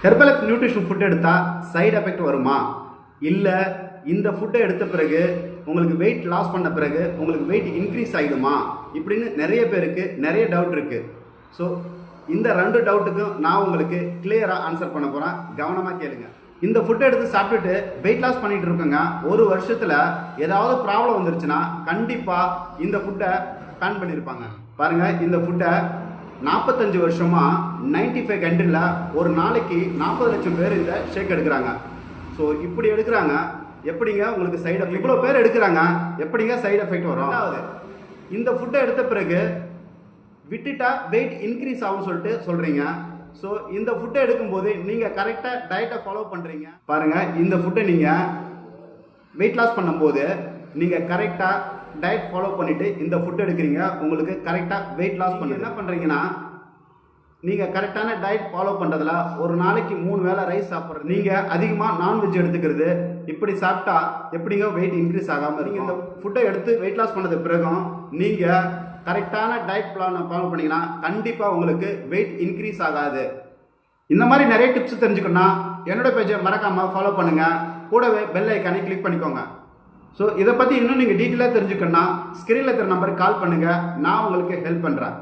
Herbalife nutrition food எடுத்தால் side effect வருமா, இல்லை இந்த ஃபுட்டை எடுத்த பிறகு உங்களுக்கு வெயிட் லாஸ் பண்ண பிறகு உங்களுக்கு வெயிட் இன்க்ரீஸ் ஆகிடுமா இப்படின்னு நிறைய பேருக்கு நிறைய டவுட் இருக்குது. ஸோ இந்த 2 டவுட்டுக்கும் நான் உங்களுக்கு கிளியராக ஆன்சர் பண்ண போகிறேன். கவனமாக கேளுங்க. இந்த ஃபுட்டை எடுத்து சாப்பிட்டுட்டு வெயிட் லாஸ் பண்ணிட்டு இருக்கோங்க. ஒரு வருஷத்தில் ஏதாவது ப்ராப்ளம் வந்துருச்சுன்னா கண்டிப்பாக இந்த ஃபுட்டை பேன் பண்ணியிருப்பாங்க. பாருங்கள், இந்த ஃபுட்டை 45 வருஷமாக 95 கண்ட்ரியில் ஒரு நாளைக்கு 40 லட்சம் பேர் இந்த ஷேக் எடுக்கிறாங்க. ஸோ இப்படி எடுக்கிறாங்க, எப்படிங்க உங்களுக்கு சைடு எஃபெக்ட்? இவ்வளோ பேர் எடுக்கிறாங்க, எப்படிங்க சைடு எஃபெக்ட் வரும்? அதாவது இந்த ஃபுட்டை எடுத்த பிறகு விட்டுட்டா வெயிட் இன்க்ரீஸ் ஆகும்னு சொல்லிட்டு சொல்கிறீங்க. ஸோ இந்த ஃபுட்டை எடுக்கும்போது நீங்கள் கரெக்டாக டயட்டை ஃபாலோ பண்ணுறீங்க. பாருங்கள், இந்த ஃபுட்டை நீங்கள் வெயிட் லாஸ் பண்ணும்போது நீங்கள் கரெக்டாக டயட் ஃபாலோ பண்ணிவிட்டு இந்த ஃபுட் எடுக்கிறீங்க, உங்களுக்கு கரெக்டாக வெயிட் லாஸ் பண்ணி என்ன பண்ணுறீங்கன்னா, நீங்கள் கரெக்டான டயட் ஃபாலோ பண்ணுறதுல ஒரு நாளைக்கு 3 வேளை ரைஸ் சாப்பிட்றது, நீங்கள் அதிகமாக நான்வெஜ் எடுத்துக்கிறது, இப்படி சாப்பிட்டா எப்படிங்க வெயிட் இன்க்ரீஸ் ஆகாமல் இருக்கும்? இந்த ஃபுட்டை எடுத்து வெயிட் லாஸ் பண்ணது பிறகும் நீங்கள் கரெக்டான டயட் பிளானை ஃபாலோ பண்ணிங்கன்னா கண்டிப்பாக உங்களுக்கு வெயிட் இன்க்ரீஸ் ஆகாது. இந்த மாதிரி நிறைய டிப்ஸ் தெரிஞ்சுக்கணும்னா என்னோட பேஜை மறக்காமல் ஃபாலோ பண்ணுங்கள். கூடவே பெல் ஐக்கானை கிளிக் பண்ணிக்கோங்க. ஸோ இதை பற்றி இன்னும் நீங்கள் டீட்டெயிலாக தெரிஞ்சுக்கணும்னா ஸ்க்ரீனில் இருக்கிற நம்பருக்கு கால் பண்ணுங்கள், நான் உங்களுக்கு ஹெல்ப் பண்ணுறேன்.